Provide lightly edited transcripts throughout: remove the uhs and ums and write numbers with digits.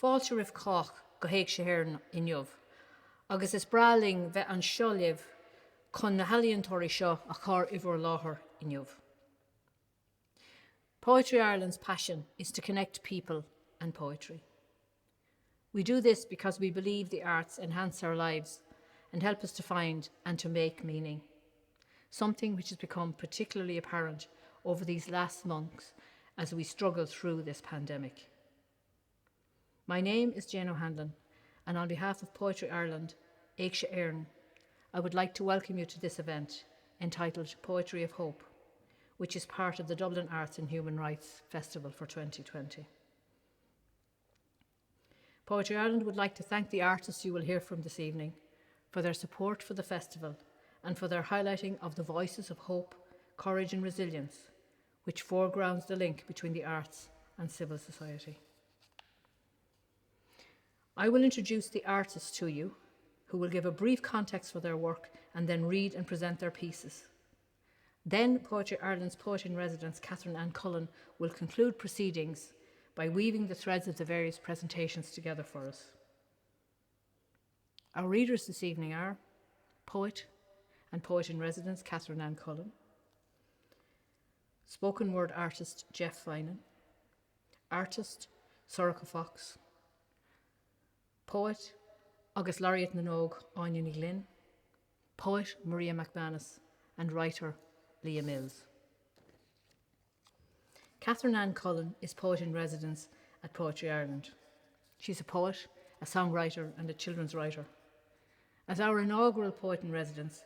Fáilte rih cách go héag sé hhéir inniuh, agus is braling bheith an seo libh chun na halaíontóirí seo a chur ihar láthair inniuh. Poetry Ireland's passion is to connect people and poetry. We do this because we believe the arts enhance our lives and help us to find and to make meaning, something which has become particularly apparent over these last months as we struggle through this pandemic. My name is Jane O'Hanlon, and on behalf of Poetry Ireland, Éagsha Éireann, I would like to welcome you to this event entitled Poetry of Hope, which is part of the Dublin Arts and Human Rights Festival for 2020. Poetry Ireland would like to thank the artists you will hear from this evening for their support for the festival and for their highlighting of the voices of hope, courage and resilience, which foregrounds the link between the arts and civil society. I will introduce the artists to you, who will give a brief context for their work and then read and present their pieces. Then Poetry Ireland's Poet-in-Residence, Anne Cullen, will conclude proceedings by weaving the threads of the various presentations together for us. Our readers this evening are poet and Poet-in-Residence, Anne Cullen, spoken word artist Jeff Finan, artist Sarika Fox, poet agus laureate na Nóg Onyani Lynn, poet Maria McManus, and writer Leah Mills. Anne Cullen is Poet-in-Residence at Poetry Ireland. She's a poet, a songwriter and a children's writer. As our inaugural Poet-in-Residence,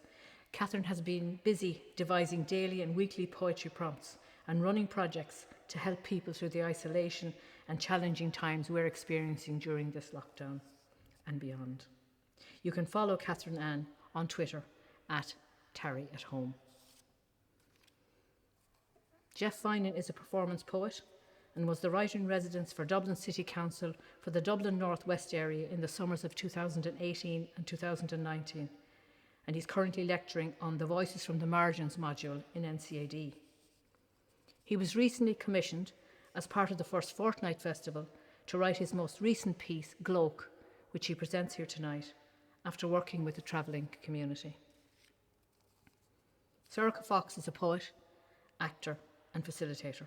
Catherine has been busy devising daily and weekly poetry prompts and running projects to help people through the isolation and challenging times we're experiencing during this lockdown and beyond. You can follow Anne on Twitter at @TarryAtHome. Jeff Finan is a performance poet and was the writer-in-residence for Dublin City Council for the Dublin North West area in the summers of 2018 and 2019, and he's currently lecturing on the Voices from the Margins module in NCAD. He was recently commissioned, as part of the First Fortnight Festival, to write his most recent piece, Gloak, which he presents here tonight, after working with the travelling community. Sarika Fox is a poet, actor and facilitator.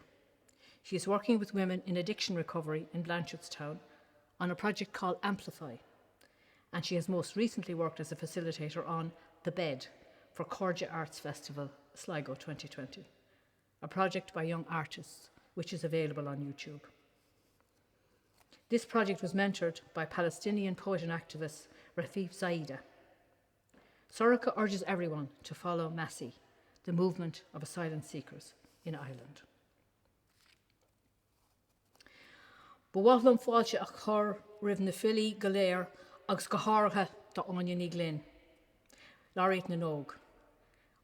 She is working with women in addiction recovery in Blanchardstown on a project called Amplify, and she has most recently worked as a facilitator on The Bed for Corja Arts Festival, Sligo 2020, a project by young artists which is available on YouTube. This project was mentored by Palestinian poet and activist Rafif Zaida. Sarika urges everyone to follow MASI, the movement of asylum seekers in Ireland. Bhuailm fáilte a chur ribh na fillí go léir agus go háirithe do Onyani Lynn, laureate na Nóg.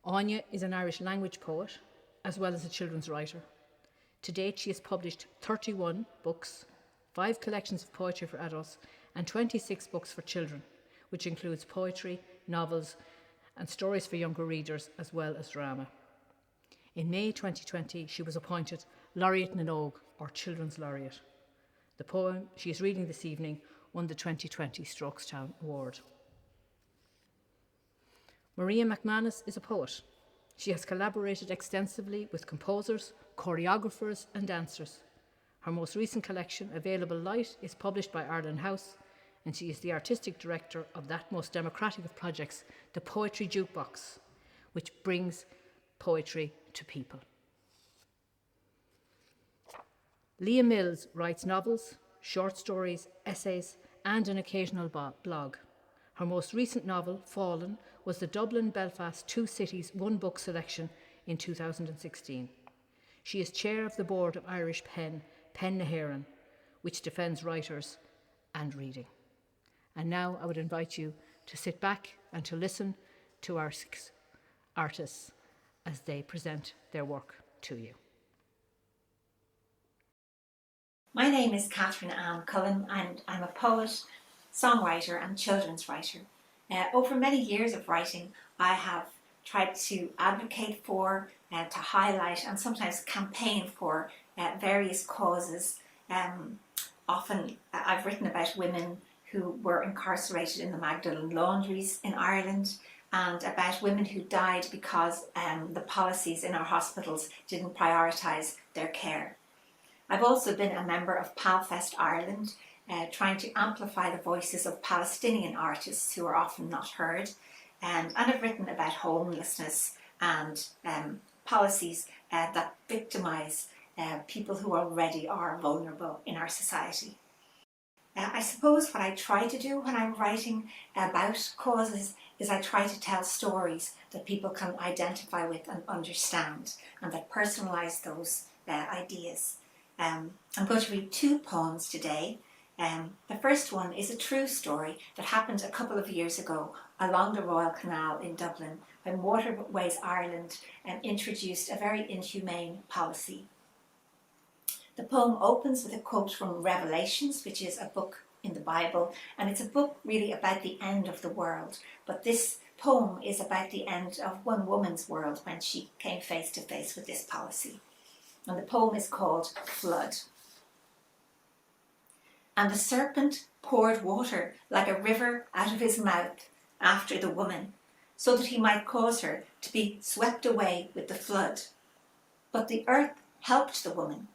Anya is an Irish language poet as well as a children's writer. To date, she has published 31 books, 5 collections of poetry for adults, and 26 books for children, which includes poetry, novels, and stories for younger readers, as well as drama. In May 2020, she was appointed Laureate na Nóg, or Children's Laureate. The poem she is reading this evening won the 2020 Strokestown Award. Maria McManus is a poet. She has collaborated extensively with composers, choreographers and dancers. Her most recent collection, Available Light, is published by Ireland House, and she is the artistic director of that most democratic of projects, the Poetry Jukebox, which brings poetry to people. Leah Mills writes novels, short stories, essays, and an occasional blog. Her most recent novel, Fallen, was the Dublin Belfast Two Cities One Book selection in 2016. She is chair of the board of Irish Pen na hÉireann, which defends writers and reading. And now I would invite you to sit back and to listen to our 6 artists as they present their work to you. My name is Anne Cullen, and I'm a poet, songwriter and children's writer. Over many years of writing, I have tried to advocate for, to highlight and sometimes campaign for various causes often I've written about women who were incarcerated in the Magdalen laundries in Ireland, and about women who died because the policies in our hospitals didn't prioritise their care. I've also been a member of PalFest Ireland, trying to amplify the voices of Palestinian artists who are often not heard, and I've written about homelessness and policies that victimise people who already are vulnerable in our society. I suppose what I try to do when I'm writing about causes is I try to tell stories that people can identify with and understand, and that personalise those ideas. I'm going to read two poems today. The first one is a true story that happened a couple of years ago along the Royal Canal in Dublin, when Waterways Ireland introduced a very inhumane policy. The poem opens with a quote from Revelations, which is a book in the Bible, and it's a book really about the end of the world. But this poem is about the end of one woman's world when she came face to face with this policy. And the poem is called Flood. And the serpent poured water like a river out of his mouth after the woman, so that he might cause her to be swept away with the flood. But the earth helped the woman.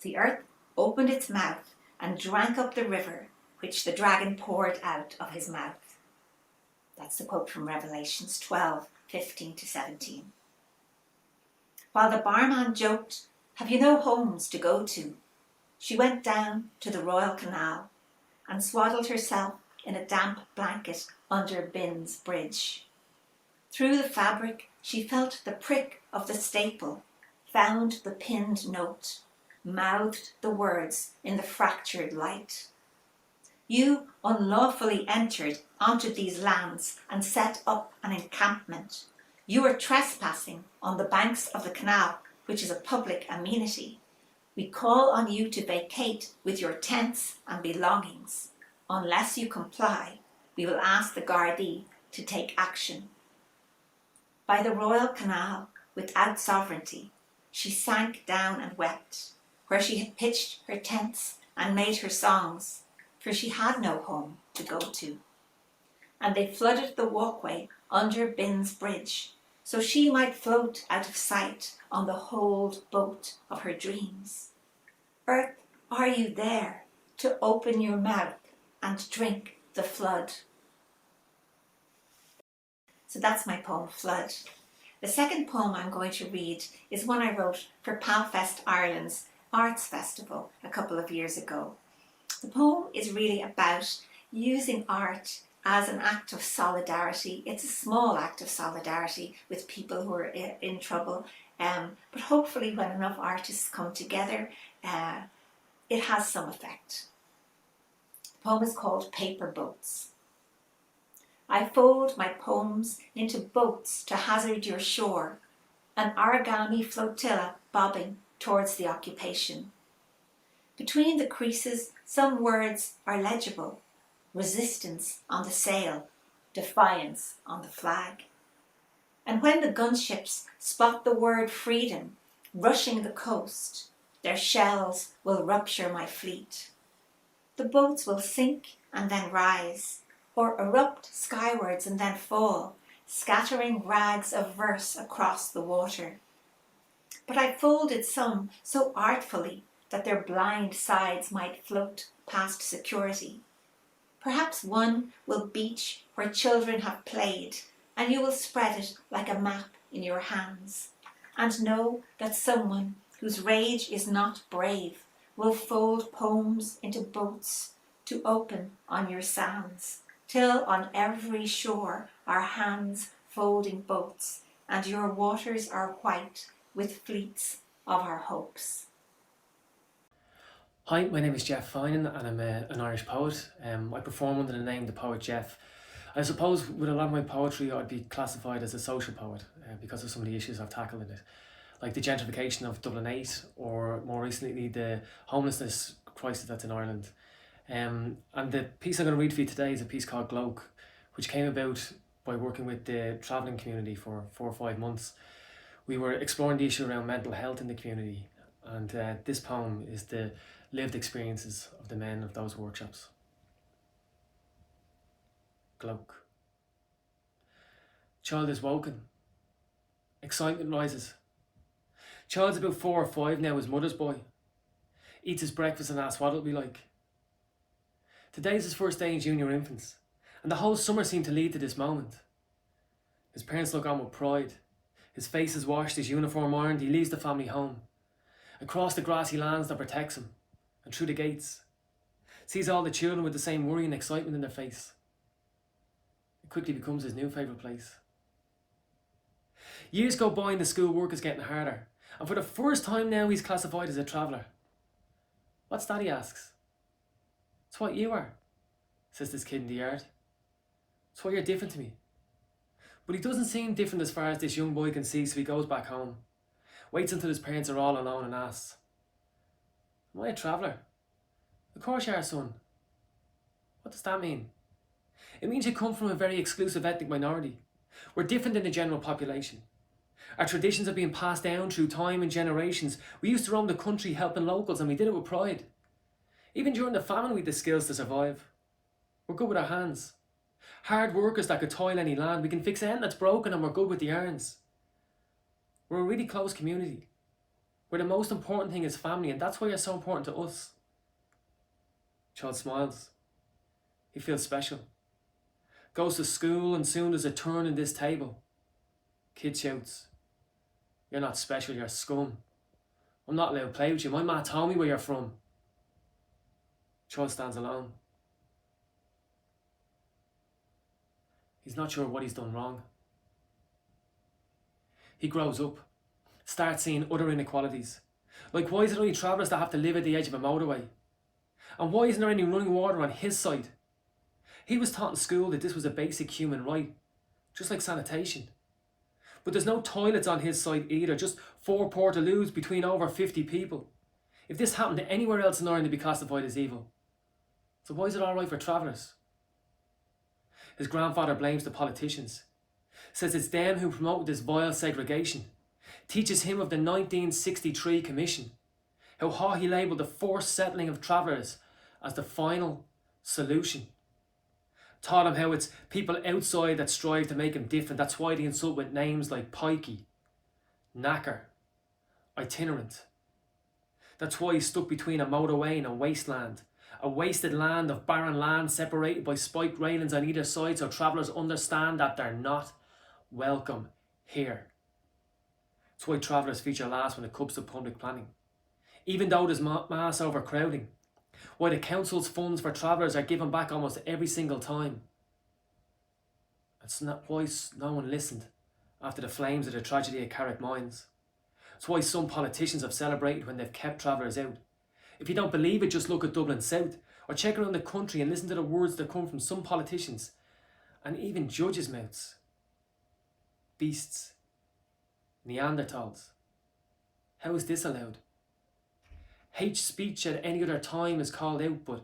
The earth opened its mouth and drank up the river which the dragon poured out of his mouth. That's the quote from Revelations 12:15-17. While the barman joked, "Have you no homes to go to?" she went down to the Royal Canal and swaddled herself in a damp blanket under Bin's Bridge. Through the fabric she felt the prick of the staple, found the pinned note, mouthed the words in the fractured light. You unlawfully entered onto these lands and set up an encampment. You are trespassing on the banks of the canal, which is a public amenity. We call on you to vacate with your tents and belongings. Unless you comply, we will ask the Gardaí to take action. By the Royal Canal, without sovereignty, she sank down and wept, where she had pitched her tents and made her songs, for she had no home to go to. And they flooded the walkway under Bin's Bridge, so she might float out of sight on the holed boat of her dreams. Earth, are you there to open your mouth and drink the flood? So that's my poem, Flood. The second poem I'm going to read is one I wrote for PalFest Ireland's Arts Festival a couple of years ago. The poem is really about using art as an act of solidarity. It's a small act of solidarity with people who are in trouble, but hopefully when enough artists come together, it has some effect. The poem is called Paper Boats. I fold my poems into boats to hazard your shore, an origami flotilla bobbing towards the occupation. Between the creases, some words are legible. Resistance on the sail, defiance on the flag. And when the gunships spot the word freedom rushing the coast, their shells will rupture my fleet. The boats will sink and then rise, or erupt skywards and then fall, scattering rags of verse across the water. But I folded some so artfully that their blind sides might float past security. Perhaps one will beach where children have played, and you will spread it like a map in your hands, and know that someone whose rage is not brave will fold poems into boats to open on your sands, till on every shore are hands folding boats, and your waters are white with fleets of our hopes. Hi, my name is Jeff Finan and I'm an Irish poet. I perform under the name The Poet Jeff. I suppose with a lot of my poetry I'd be classified as a social poet because of some of the issues I've tackled in it, like the gentrification of Dublin 8 or more recently the homelessness crisis that's in Ireland. And the piece I'm going to read for you today is a piece called Gloke, which came about by working with the travelling community for 4 or 5 months. We were exploring the issue around mental health in the community, and this poem is the lived experiences of the men of those workshops. Gloke. Child is woken. Excitement rises. Child's about 4 or 5 now, his mother's boy. Eats his breakfast and asks what it'll be like. Today's his first day in junior infants, and the whole summer seemed to lead to this moment. His parents look on with pride. His face is washed, his uniform ironed, he leaves the family home. Across the grassy lands that protects him, and through the gates. Sees all the children with the same worry and excitement in their face. It quickly becomes his new favourite place. Years go by and the school work is getting harder, and for the first time now he's classified as a traveller. What's that, he asks. It's what you are, says this kid in the yard. It's why you're different to me. But he doesn't seem different as far as this young boy can see, so he goes back home. Waits until his parents are all alone and asks, am I a traveller? Of course you are, son. What does that mean? It means you come from a very exclusive ethnic minority. We're different than the general population. Our traditions have been passed down through time and generations. We used to roam the country helping locals, and we did it with pride. Even during the famine we had the skills to survive. We're good with our hands. Hard workers that could toil any land. We can fix anything that's broken, and we're good with the irons. We're a really close community, where the most important thing is family, and that's why you're so important to us. Child smiles. He feels special. Goes to school, and soon there's a turn in this table. Kid shouts, you're not special, you're scum. I'm not allowed to play with you. My ma told me where you're from. Child stands alone. He's not sure what he's done wrong. He grows up, starts seeing other inequalities. Like, why is it only travellers that have to live at the edge of a motorway? And why isn't there any running water on his side? He was taught in school that this was a basic human right, just like sanitation. But there's no toilets on his side either, just 4 portaloos between over 50 people. If this happened to anywhere else in Ireland, it'd be classified as evil. So why is it alright for travellers? His grandfather blames the politicians. Says it's them who promoted this vile segregation. Teaches him of the 1963 Commission. How Haughey labelled the forced settling of travellers as the final solution. Taught him how it's people outside that strive to make him different. That's why they insult with names like pikey, knacker, itinerant. That's why he's stuck between a motorway and a wasteland. A wasted land of barren land separated by spiked railings on either side so travellers understand that they're not welcome here. That's why travellers feature last when it comes to public planning. Even though there's mass overcrowding. Why the council's funds for travellers are given back almost every single time. That's not why no one listened after the flames of the tragedy at Carrick Mines. It's why some politicians have celebrated when they've kept travellers out. If you don't believe it, just look at Dublin South, or check around the country and listen to the words that come from some politicians, and even judges' mouths. Beasts. Neanderthals. How is this allowed? Hate speech at any other time is called out, but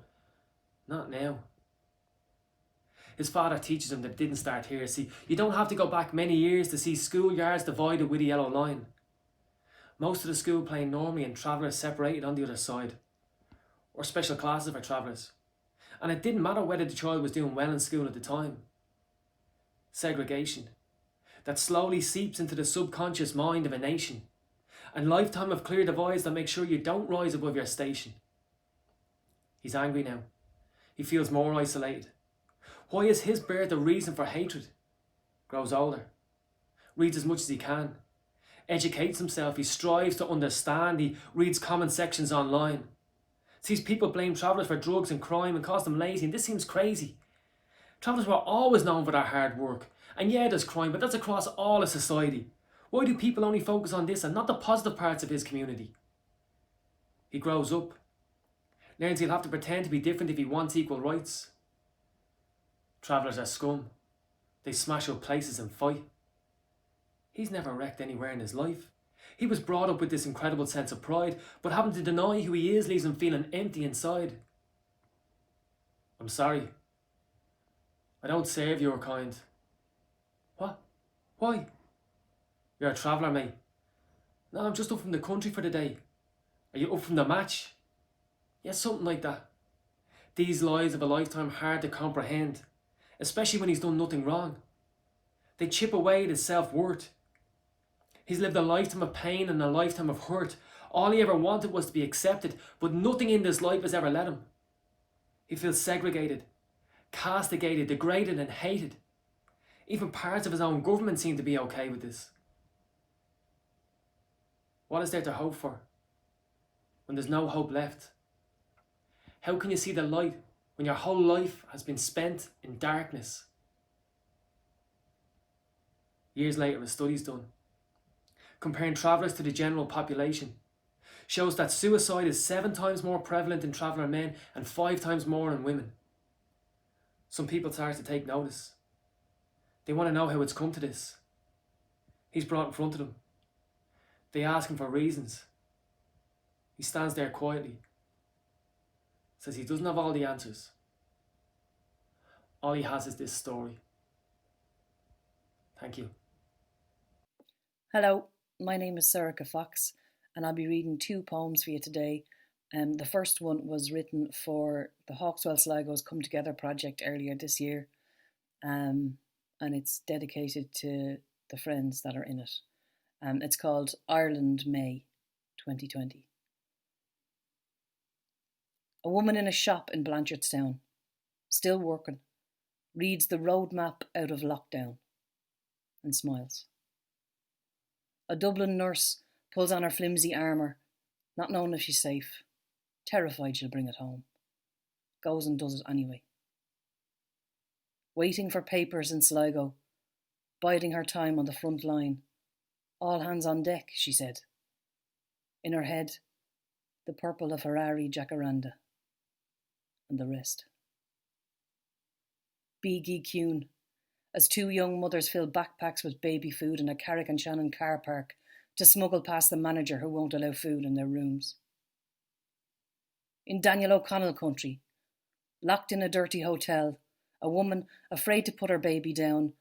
not now. His father teaches him that it didn't start here. See, you don't have to go back many years to see schoolyards divided with a yellow line. Most of the school playing normally and travellers separated on the other side. Or special classes for travellers. And it didn't matter whether the child was doing well in school at the time. Segregation. That slowly seeps into the subconscious mind of a nation. And lifetime of clear divides that make sure you don't rise above your station. He's angry now. He feels more isolated. Why is his birth a reason for hatred? Grows older. Reads as much as he can. Educates himself. He strives to understand. He reads comment sections online. Sees people blame travellers for drugs and crime and calls them lazy, and this seems crazy. Travellers were always known for their hard work. And yeah, there's crime, but that's across all of society. Why do people only focus on this and not the positive parts of his community? He grows up. Learns he'll have to pretend to be different if he wants equal rights. Travellers are scum. They smash up places and fight. He's never wrecked anywhere in his life. He was brought up with this incredible sense of pride, but having to deny who he is leaves him feeling empty inside. I'm sorry. I don't serve your kind. What? Why? You're a traveller, mate. No, I'm just up from the country for the day. Are you up from the match? Yeah, something like that. These lies of a lifetime hard to comprehend, especially when he's done nothing wrong. They chip away at his self-worth. He's lived a lifetime of pain and a lifetime of hurt. All he ever wanted was to be accepted, but nothing in this life has ever let him. He feels segregated, castigated, degraded and hated. Even parts of his own government seem to be okay with this. What is there to hope for when there's no hope left? How can you see the light when your whole life has been spent in darkness? Years later, a study's done, comparing travellers to the general population, shows that suicide is 7 times more prevalent in traveller men and 5 times more in women. Some people start to take notice. They want to know how it's come to this. He's brought in front of them. They ask him for reasons. He stands there quietly, says he doesn't have all the answers. All he has is this story. Thank you. Hello, my name is Sarika Fox, and I'll be reading 2 poems for you today. The first one was written for the Hawkswell Sligo's Come Together project earlier this year, and it's dedicated to the friends that are in it. It's called Ireland May 2020. A woman in a shop in Blanchardstown, still working, reads the roadmap out of lockdown and smiles. A Dublin nurse pulls on her flimsy armour, not knowing if she's safe, terrified she'll bring it home. Goes and does it anyway. Waiting for papers in Sligo, biding her time on the front line. All hands on deck, she said. In her head, the purple of Ferrari Jacaranda, and the rest. Beagie Cune, as 2 young mothers fill backpacks with baby food in a Carrick and Shannon car park to smuggle past the manager who won't allow food in their rooms. In Daniel O'Connell country, locked in a dirty hotel, a woman, afraid to put her baby down,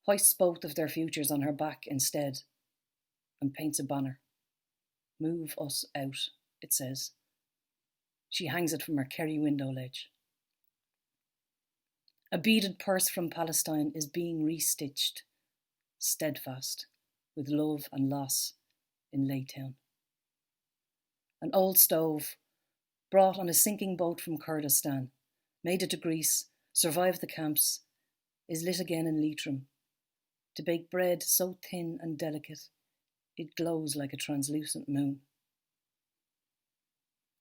hoists both of their futures on her back instead and paints a banner. Move us out, it says. She hangs it from her Kerry window ledge. A beaded purse from Palestine is being restitched, steadfast, with love and loss in Laytown. An old stove, brought on a sinking boat from Kurdistan, made it to Greece, survived the camps, is lit again in Leitrim, to bake bread so thin and delicate it glows like a translucent moon.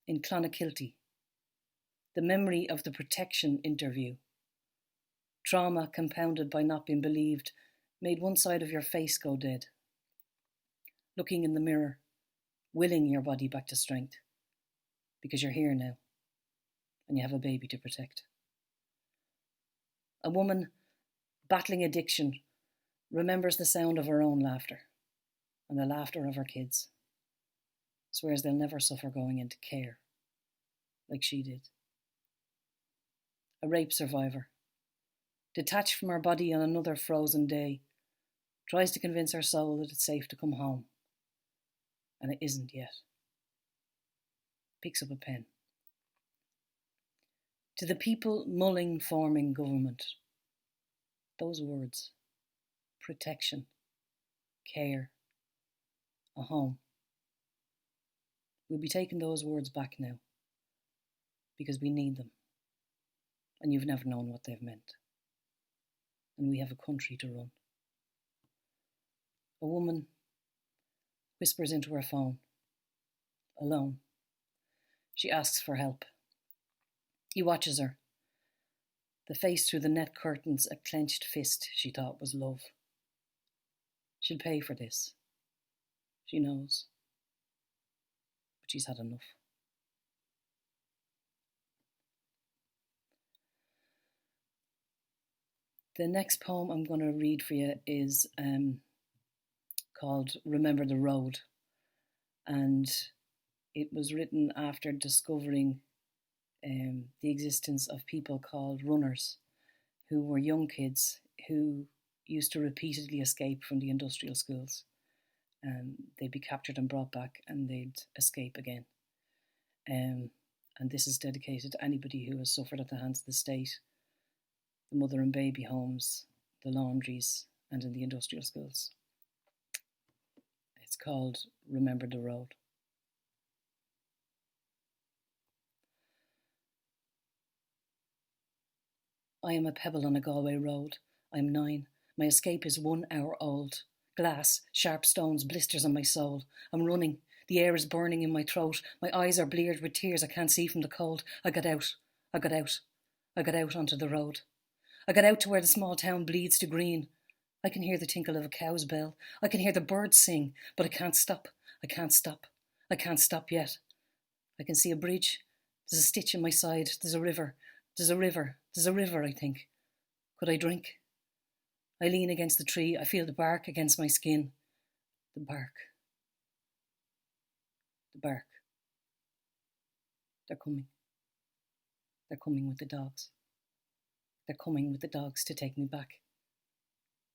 In Clonakilty, the memory of the protection interview, trauma compounded by not being believed, made one side of your face go dead. Looking in the mirror, willing your body back to strength, because you're here now, and you have a baby to protect. A woman battling addiction remembers the sound of her own laughter, and the laughter of her kids. Swears they'll never suffer going into care, like she did. A rape survivor, detached from her body on another frozen day, tries to convince her soul that it's safe to come home. And it isn't yet. Picks up a pen. To the people mulling forming government, those words, protection, care, a home. We'll be taking those words back now, because we need them. And you've never known what they've meant. And we have a country to run. A woman whispers into her phone, alone. She asks for help. He watches her. The face through the net curtains, a clenched fist she thought was love. She'll pay for this. She knows. But she's had enough. The next poem I'm going to read for you is called Remember the Road. And it was written after discovering the existence of people called runners, who were young kids who used to repeatedly escape from the industrial schools. They'd be captured and brought back, and they'd escape again. And this is dedicated to anybody who has suffered at the hands of the state, the mother and baby homes, the laundries, and in the industrial schools. It's called Remember the Road. I am a pebble on a Galway road. I am 9. My escape is 1 hour old. Glass, sharp stones, blisters on my soul. I'm running. The air is burning in my throat. My eyes are bleared with tears I can't see from the cold. I got out. I got out. I got out onto the road. I got out to where the small town bleeds to green. I can hear the tinkle of a cow's bell. I can hear the birds sing, but I can't stop. I can't stop. I can't stop yet. I can see a bridge. There's a stitch in my side. There's a river. There's a river. There's a river, I think. Could I drink? I lean against the tree. I feel the bark against my skin. The bark. The bark. They're coming. They're coming with the dogs. They're coming with the dogs to take me back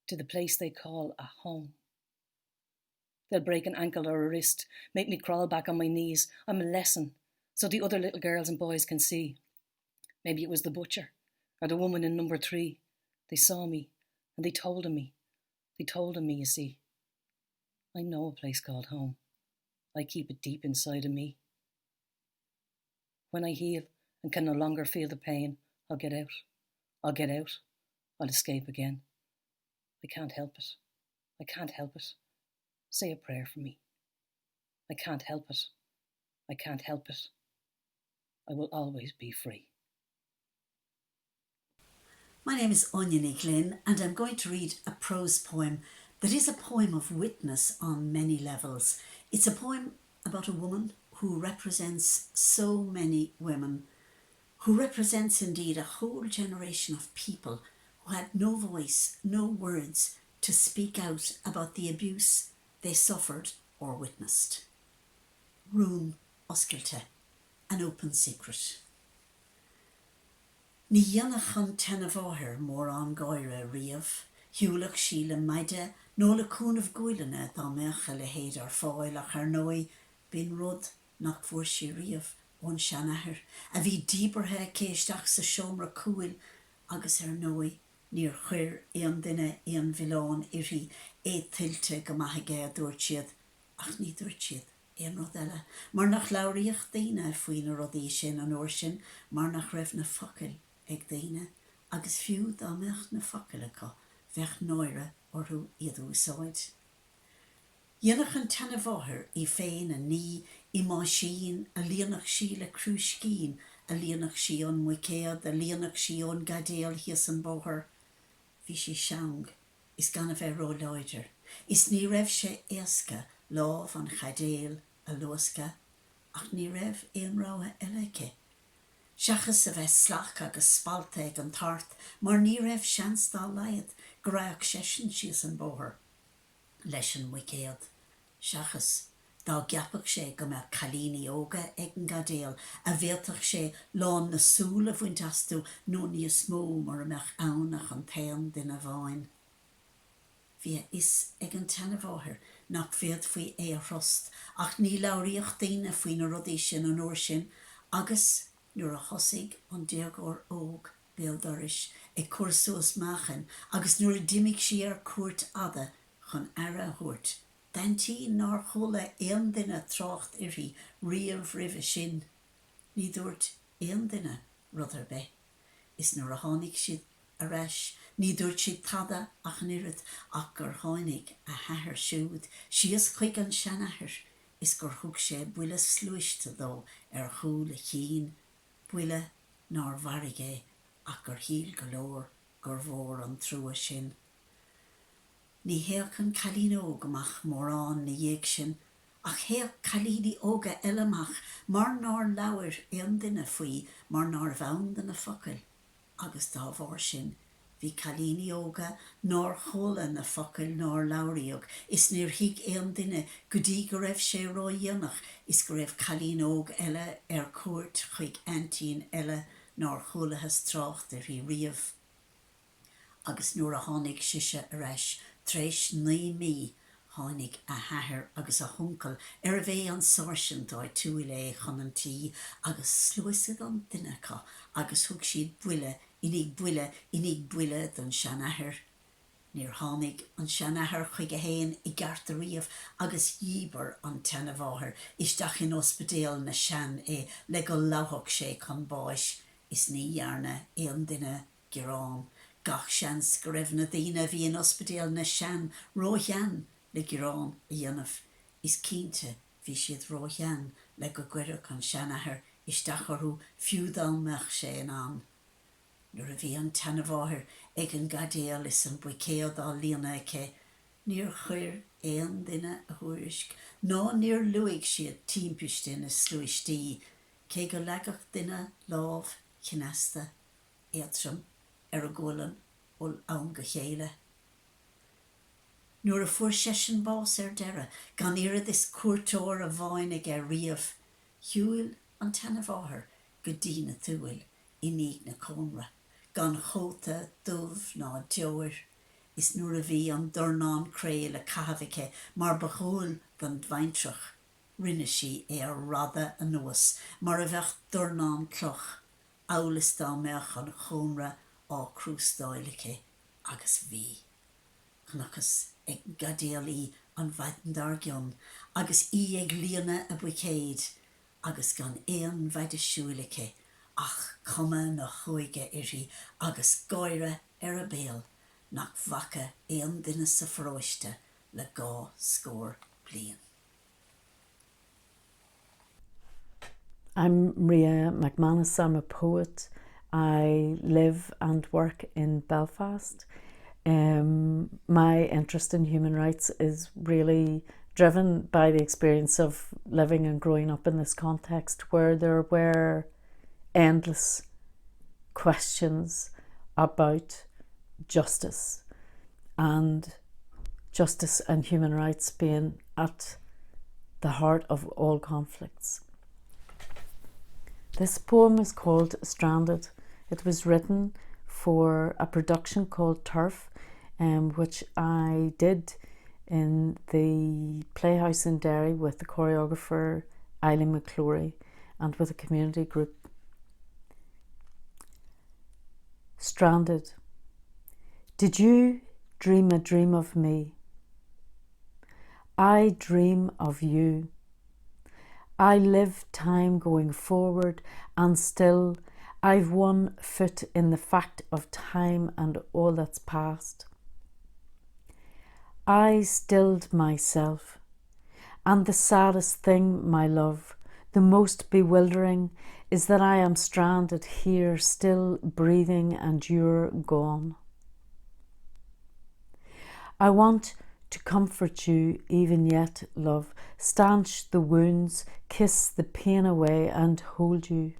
to the place they call a home. They'll break an ankle or a wrist, make me crawl back on my knees. I'm a lesson, so the other little girls and boys can see. Maybe it was the butcher or the woman in number 3. They saw me and they told me. They told me, you see. I know a place called home. I keep it deep inside of me. When I heal and can no longer feel the pain, I'll get out. I'll get out. I'll escape again. I can't help it. I can't help it. Say a prayer for me. I can't help it. I can't help it. I will always be free. My name is Onyani Lynn, and I'm going to read a prose poem that is a poem of witness on many levels. It's a poem about a woman who represents so many women, who represents indeed a whole generation of people who had no voice, no words to speak out about the abuse they suffered or witnessed. Rún oscailte, an open secret. Ní dhéanach an tena bháthir mór an gáire riamh, hiúlach sí le maide nó le cúnamh gúileanna dá meacha le héad ar fáil ach ar nói, bín rud nach bhfuair sí riamh ón seanathair, a bhí díbarthe céisteach sa seomra cúil agus ar nói, níor chuir éon duine éon bhilán irí étilte go maithige a dúirt siad, ach ní dúirt siad éon rud eile, mar nach labhraíoch daoine faoin na rudaí sin an uair sin, mar nach raibh na focail ag daoine, agus fiú dá meach na focail acu, bheith náire orthú iad úsáid. Dhéanach an tena bháthir I féin a ní, I má sin, a líonach sí le crúscín, a líonach sí ón muicéad, a líonach sí ón gadéal hias an bóthir. Bhí sí seang, is gan a bheith ró leidir. Is ní raibh sé éasca lámh an chadéal a luasca, ach ní raibh éon ráha eileice. Seachas a bheith slach agus spalte ag an tart, mar ní raibh seans dá laiad, go raibh sesin sios an bóthir. Leis an muicéad. Seachas, dá gceapach sé go mbeadh chalíní óga ag an gadéal, a bhéaltach sé lán na súla bhaint asú nó níos mó mar a meach annach an taon duine bháin. Bhí is ag an tena bháthir nach féad faoi é a throst, ach ní labhraíoch daoine faoin na rudaí sin an uair sin, agus nuair a thosaigh an déagóir óg béaldoris ag cuarsúas máchan, agus nuair a d'imigh sí ar cuairt ada chun ara a thuairt. Dantí nar chola éon duine trácht irí riamh ribh sin. Ní dúirt éon duine rud ar bith. Is nuair a tháinig siad a reis, ní dúirt siad tada ach an irid, ach gur tháinig a thathir siúd, sios chuig an seanathair, is gur thug sé buile slúiste dó ar chúl a chin, buile nar bharige ach gur híl go leor gur mhór an trua sin. Ní héach an chalín óg amach mórán na dhéag sin, ach héach chalíní óga eileach mar nar labhair éon duine faoi mar nar bhain den na focail, agus dá bhór sin. Bhí chalíní óga nar chola na focail nar labhraíoch, is níor hiag éon duine go dtí go raibh sé rá dhéanach, is go raibh chalín óg eile ar cuairt chuig antín eile nar cholathes trácht ar hí riamh. Agus nuair a tháinig siise a reis, tréis 9 mí, Tháinig a hathair agus a huncail ar a bheith an sáirsin dóid túil é chunantí agus slúisad an duinecha agus thug siad inig buile don seanathair. Níor tháinig an seanathair chuig a héin I gceart a riamh agus dhíbar an tenamháthir isteach in ospidéal na sean é le go láthach sé chun báis is ní dhearna é an duine gurán. Gach seans go raibh na daoine bhí in ospidéal na sean róchean le gurán a dhéanamh. Is cínte bhí siad róchean le go gcuireadh an seanathair isteach orthú fiúdalmeach sé an an. Nuair a bhí an tenamháthir ag an gadéal is an buicéad á líana aice, níor chuir éon duine a thuairisc, ná níor luigh siad timpiste na slúistí, cé go leagach duine lámh chinasta éatram ar a ggólan ó ann go chéile. Nuair a fuair sesin bás ar deire, gan iad is cuairteoir a bhainnig ar riamh, thiúil an tenamháthir go dtí na túil iníg na cónra. Gan chóta dubh ná deoir, is nuair a bhí an dornán cré le cahavice mar bachúil don dvaintrach. Rinne si é ar rada a nuas, mar a bheith dornán cloch, álas dá meach an chónra á crústáilice agus bhí. Chnachas ag gadéal an bhaidendar gion, agus ag líana a buicéad, agus gan éon bhaidisiúilice, ach cuma na chuige iri agus gáire ar a béal nach bhacha éon duine sa phróiste le 2 scór bliain. I'm Leah McManus. I'm a poet. I live and work in Belfast. My interest in human rights is really driven by the experience of living and growing up in this context where there were endless questions about justice and human rights being at the heart of all conflicts. This poem is called Stranded. It was written for a production called Turf, which I did in the Playhouse in Derry with the choreographer Eileen McClory and with a community group. Stranded. Did you dream a dream of me? I dream of you. I live time going forward, and still I've one foot in the fact of time and all that's past. I stilled myself, and the saddest thing, my love, the most bewildering, is that I am stranded here, still breathing, and you're gone. I want to comfort you even yet, love, stanch the wounds, kiss the pain away, and hold you.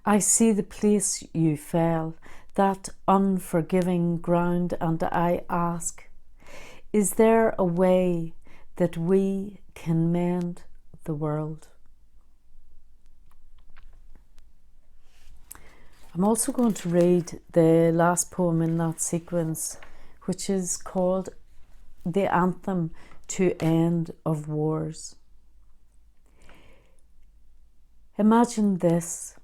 I see the place you fell, that unforgiving ground, and I ask, is there a way that we can mend the world? I'm also going to read the last poem in that sequence, which is called The Anthem to End of Wars. Imagine this: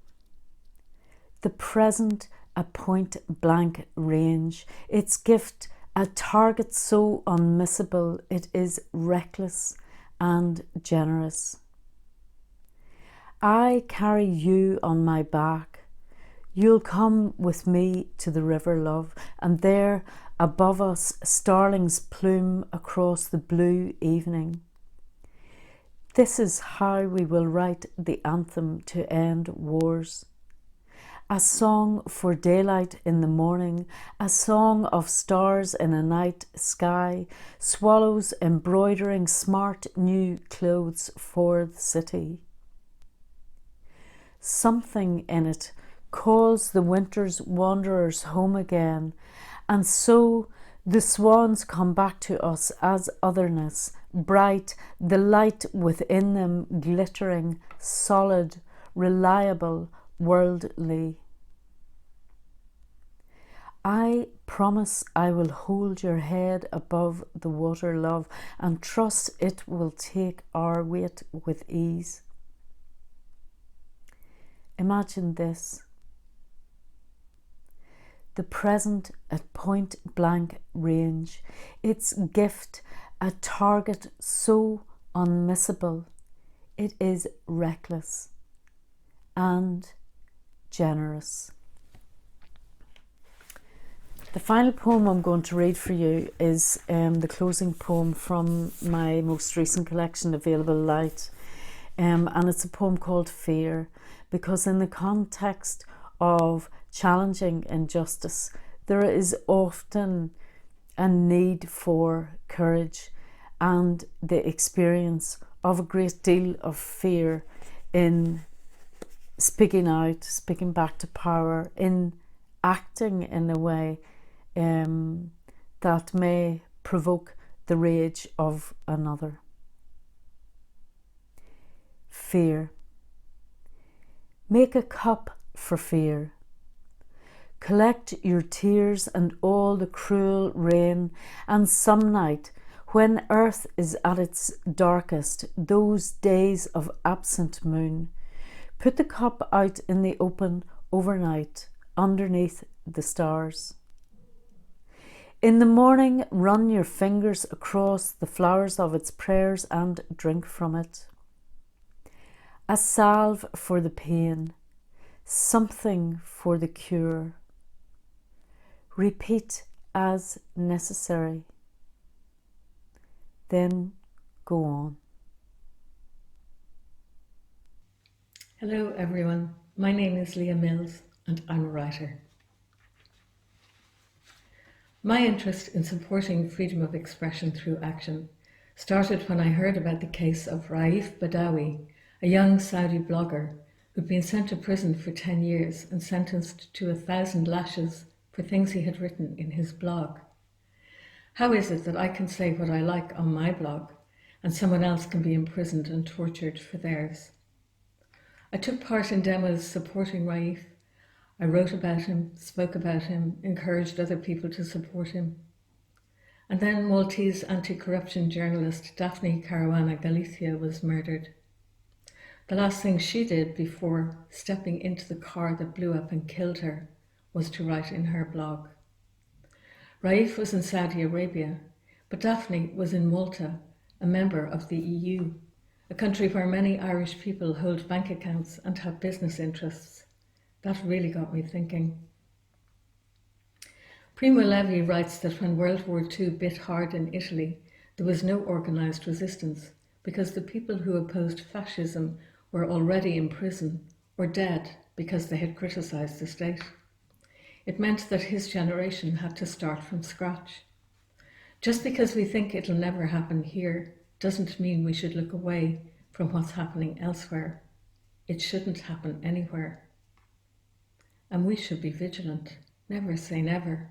the present a point-blank range, its gift a target so unmissable it is reckless and generous. I carry you on my back. You'll come with me to the river, love, and there above us starlings plume across the blue evening. This is how we will write the anthem to end wars. A song for daylight in the morning, a song of stars in a night sky, swallows embroidering smart new clothes for the city. Something in it calls the winter's wanderers home again, and so the swans come back to us as otherness, bright, the light within them glittering, solid, reliable, worldly. I Promise I will hold your head above the water, love, and trust it will take our weight with ease. Imagine this. The present at point blank range, its gift a target so unmissable, it is reckless and generous. The final poem I'm going to read for you is the closing poem from my most recent collection, Available Light, and it's a poem called Fear, because in the context of challenging injustice, there is often a need for courage and the experience of a great deal of fear in speaking out, speaking back to power, in acting in a way that may provoke the rage of another. Fear. Make a cup for fear. Collect your tears and all the cruel rain, and some night, when earth is at its darkest, those days of absent moon, put the cup out in the open overnight, underneath the stars. In the morning, run your fingers across the flowers of its prayers and drink from it. A salve for the pain, something for the cure. Repeat as necessary. Then go on. Hello everyone, my name is Leah Mills and I'm a writer. My interest in supporting freedom of expression through action started when I heard about the case of Raif Badawi, a young Saudi blogger who'd been sent to prison for 10 years and sentenced to 1,000 lashes for things he had written in his blog. How is it that I can say what I like on my blog and someone else can be imprisoned and tortured for theirs? I took part in demos supporting Raif. I wrote about him, spoke about him, encouraged other people to support him. And then Maltese anti-corruption journalist Daphne Caruana Galizia was murdered. The last thing she did before stepping into the car that blew up and killed her was to write in her blog. Raif was in Saudi Arabia, but Daphne was in Malta, a member of the EU, a country where many Irish people hold bank accounts and have business interests. That really got me thinking. Primo Levi writes that when World War II bit hard in Italy, there was no organised resistance because the people who opposed fascism were already in prison or dead because they had criticised the state. It meant that his generation had to start from scratch. Just because we think it'll never happen here doesn't mean we should look away from what's happening elsewhere. It shouldn't happen anywhere. And we should be vigilant. Never say never.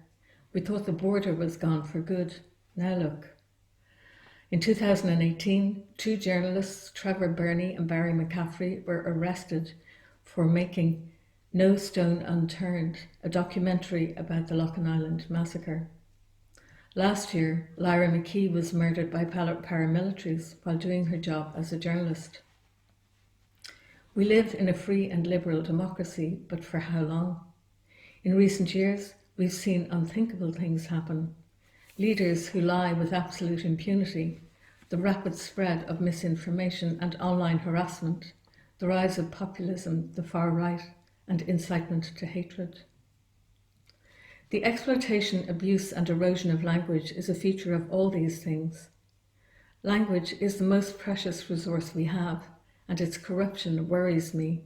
We thought the border was gone for good. Now look. In 2018, 2 journalists, Trevor Burney and Barry McCaffrey, were arrested for making No Stone Unturned, a documentary about the Loughlin Island massacre. Last year, Lyra McKee was murdered by paramilitaries while doing her job as a journalist. We live in a free and liberal democracy, but for how long? In recent years, we've seen unthinkable things happen. Leaders who lie with absolute impunity, the rapid spread of misinformation and online harassment, the rise of populism, the far right, and incitement to hatred. The exploitation, abuse, and erosion of language is a feature of all these things. Language is the most precious resource we have, and its corruption worries me.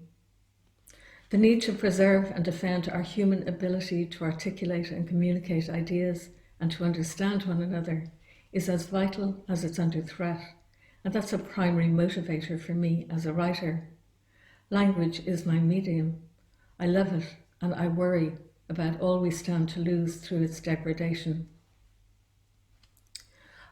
The need to preserve and defend our human ability to articulate and communicate ideas and to understand one another is as vital as it's under threat, and that's a primary motivator for me as a writer. Language is my medium. I love it, and I worry about all we stand to lose through its degradation.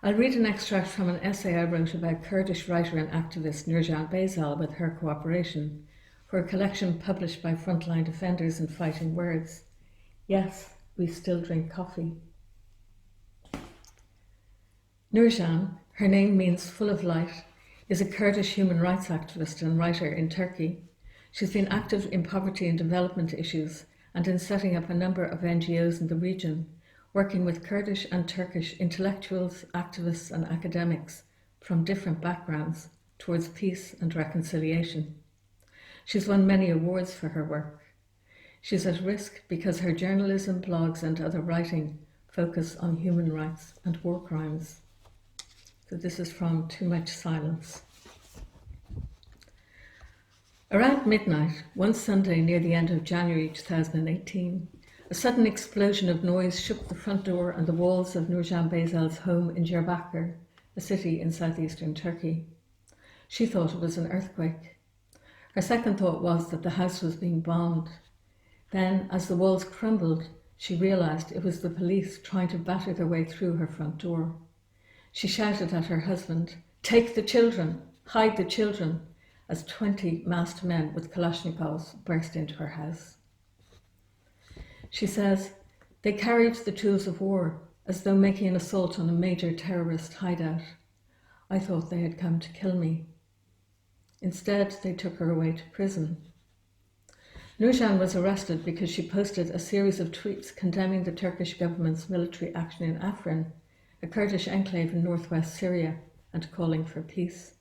I'll read an extract from an essay I wrote about Kurdish writer and activist Nurjan Baysal with her cooperation for a collection published by Frontline Defenders and Fighting Words. Yes, we still drink coffee. Nurcan, her name means full of light, is a Kurdish human rights activist and writer in Turkey. She's been active in poverty and development issues and in setting up a number of NGOs in the region, working with Kurdish and Turkish intellectuals, activists and academics from different backgrounds towards peace and reconciliation. She's won many awards for her work. She's at risk because her journalism, blogs and other writing focus on human rights and war crimes. So this is from Too Much Silence. Around midnight, one Sunday near the end of January 2018, a sudden explosion of noise shook the front door and the walls of Nurcan Bayzel's home in Diyarbakir, a city in southeastern Turkey. She thought it was an earthquake. Her second thought was that the house was being bombed. Then, as the walls crumbled, she realised it was the police trying to batter their way through her front door. She shouted at her husband, "Take the children! Hide the children!" as 20 masked men with Kalashnikovs burst into her house. She says, "They carried the tools of war as though making an assault on a major terrorist hideout. I thought they had come to kill me. Instead, they took her away to prison." Nurcan was arrested because she posted a series of tweets condemning the Turkish government's military action in Afrin, a Kurdish enclave in northwest Syria, and calling for peace.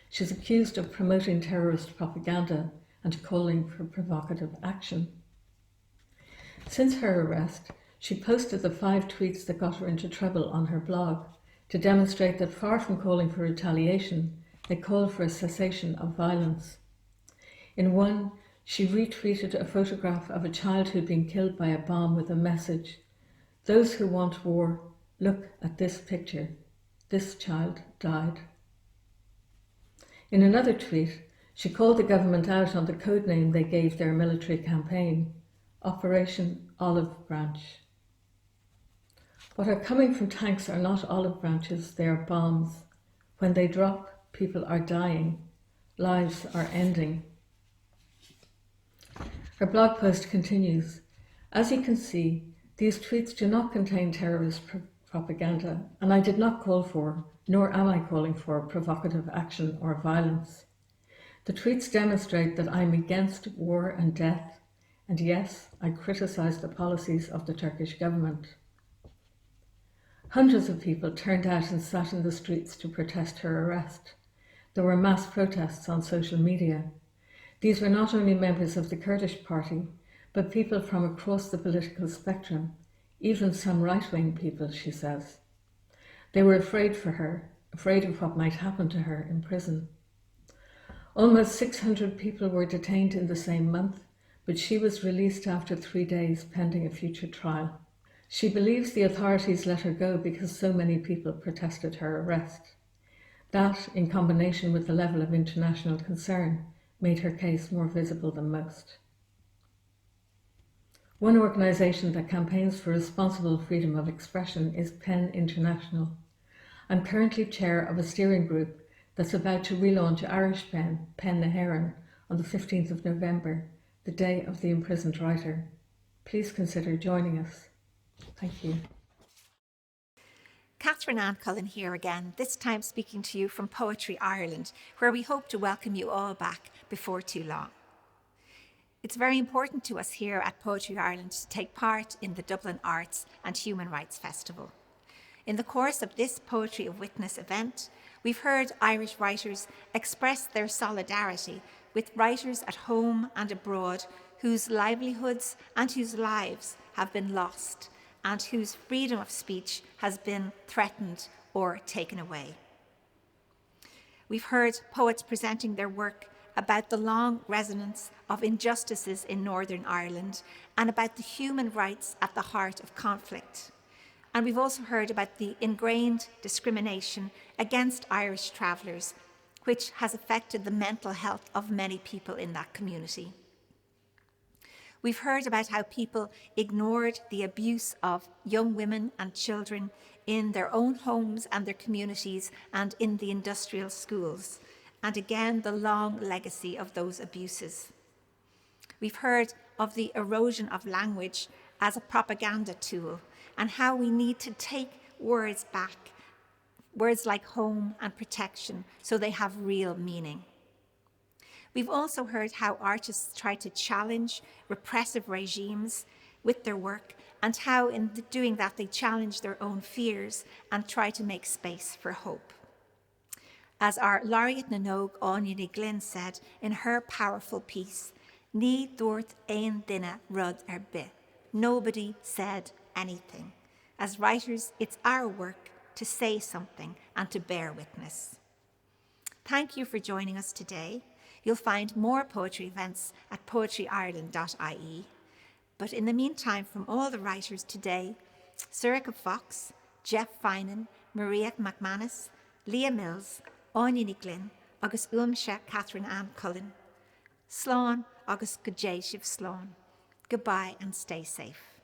She's accused of promoting terrorist propaganda and calling for provocative action. Since her arrest, she posted the 5 tweets that got her into trouble on her blog to demonstrate that far from calling for retaliation, they call for a cessation of violence. In one, she retweeted a photograph of a child who'd been killed by a bomb with a message, "Those who want war, look at this picture. This child died." In another tweet, she called the government out on the codename they gave their military campaign, Operation Olive Branch. What are coming from tanks are not olive branches, they are bombs. When they drop, people are dying. Lives are ending. Her blog post continues, "As you can see, these tweets do not contain terrorist propaganda, and I did not call for, nor am I calling for, provocative action or violence. The tweets demonstrate that I'm against war and death, and yes, I criticise the policies of the Turkish government." Hundreds of people turned out and sat in the streets to protest her arrest. There were mass protests on social media. These were not only members of the Kurdish party, but people from across the political spectrum, even some right-wing people, she says. They were afraid for her, afraid of what might happen to her in prison. Almost 600 people were detained in the same month, but she was released after 3 days pending a future trial. She believes the authorities let her go because so many people protested her arrest. That, in combination with the level of international concern, made her case more visible than most. One organisation that campaigns for responsible freedom of expression is PEN International. I'm currently chair of a steering group that's about to relaunch Irish PEN, PEN na hÉireann, on the 15th of November, the day of the imprisoned writer. Please consider joining us. Thank you. Catherine Anne Cullen here again, this time speaking to you from Poetry Ireland, where we hope to welcome you all back before too long. It's very important to us here at Poetry Ireland to take part in the Dublin Arts and Human Rights Festival. In the course of this Poetry of Witness event, we've heard Irish writers express their solidarity with writers at home and abroad whose livelihoods and whose lives have been lost and whose freedom of speech has been threatened or taken away. We've heard poets presenting their work about the long resonance of injustices in Northern Ireland and about the human rights at the heart of conflict. And we've also heard about the ingrained discrimination against Irish travellers, which has affected the mental health of many people in that community. We've heard about how people ignored the abuse of young women and children in their own homes and their communities and in the industrial schools, and again the long legacy of those abuses. We've heard of the erosion of language as a propaganda tool, and how we need to take words back, words like home and protection, so they have real meaning. We've also heard how artists try to challenge repressive regimes with their work, and how in doing that they challenge their own fears and try to make space for hope. As our laureate na Nóg Onyani Lynn said in her powerful piece, Ní dúirt aon duine rud ar bith. Nobody said anything. As writers, it's our work to say something and to bear witness. Thank you for joining us today. You'll find more poetry events at poetryireland.ie. But in the meantime, from all the writers today, Sarika Fox, Jeff Finan, Maria McManus, Leah Mills, Onyani Lynn, agus Catherine Anne Cullen. Slán agus go dté sibh slán. Goodbye and stay safe.